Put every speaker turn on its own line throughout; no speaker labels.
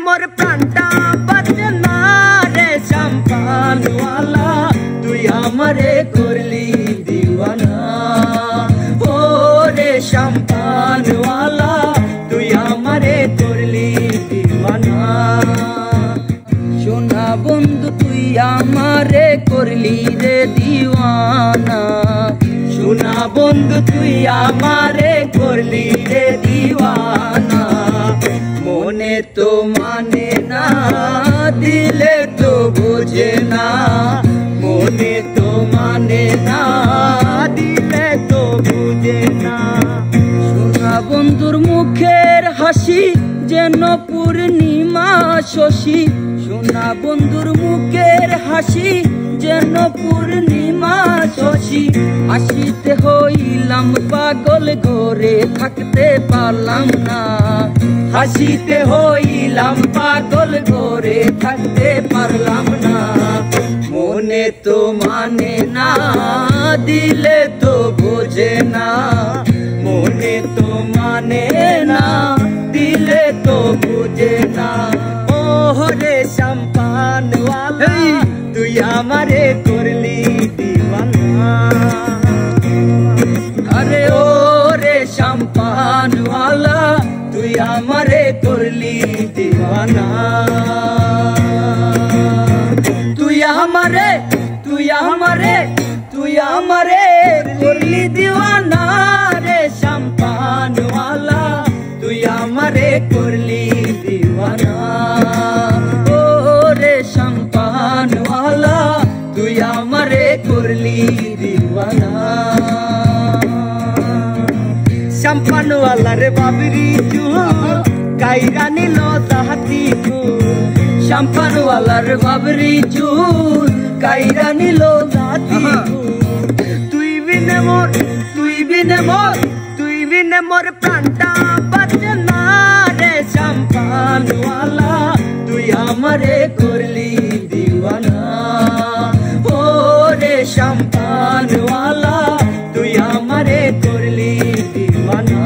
মোর প্রাণটা বাঁচে না রে শ্যাম্পানওয়ালা, তুই আমারে করলি দিওয়ানা। ও রে শ্যাম্পানওয়ালা, তুই আমারে করলি দিওয়ানা। সোনা বন্ধু তুই আমারে করলি রে দিওয়ানা, সোনা বন্ধু তুই আমারে করলি রে দিওয়ানা। মনে তো মানে না, দিলে তো বুঝে না, মনে তো মানে না, দিলে তো বুঝে না। সোনা বন্ধুর মুখের হাসি যেন পূর্ণিমা শশী, সোনা বন্ধুর মুখের হাসি যেন পূর্ণিমা শশী। হাসিতে হইলাম পাগল ঘরে থাকতে পারলাম না, হাসিতে হইলাম পাগল ঘরে থাকতে পারলাম না। মনে তো মানে না, দিলে তো বোঝে না, মনে তো মানে না, দিলে তো বুঝে না। ও রে শ্যাম্পানওয়ালা, তুই আমারে করলি দিওয়ানা। আরে ও রে শ্যাম্পানওয়ালা, তুই আমারে করলি দিওয়ানা। তুই আমারে, তুই আমারে, তুই আমারে করলি দিওয়ানা রে শ্যাম্পানওয়ালা, তুই আমারে করলি দিওয়ানা। ও রে শ্যাম্পানওয়ালা, তুই আমারে করলি দিওয়ানা। শ্যাম্পানওয়ালার বাবরি চুল কাইরা নিল তাহাতি ফুল, শ্যাম্পানওয়ালার বাবরি চুল কাইরা নিল তাহাতি ফুল। তুই বিনে মোর, তুই বিনে মোর, তুই বিনে মোর প্রাণটা বাঁচে না রে শ্যাম্পানওয়ালা, তুই আমারে করলি দিওয়ানা। ও রে শ্যাম্পানওয়ালা, তুই আমারে করলি দিওয়ানা।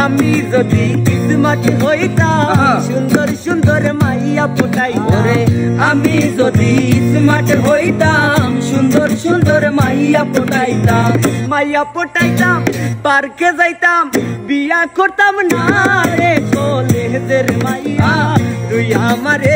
আমি যদি কিসমত হইতাম সুন্দর সুন্দর মাইয়া ফুটাইতাম রে, আমি যদি কিসমত হইতাম সুন্দর সুন্দর মাইয়া ফুটাইতাম, মাইয়া ফুটাইতাম পার্কে যাইতাম বিয়া করতাম না রে কলেজের মাইয়া, তুই আমারে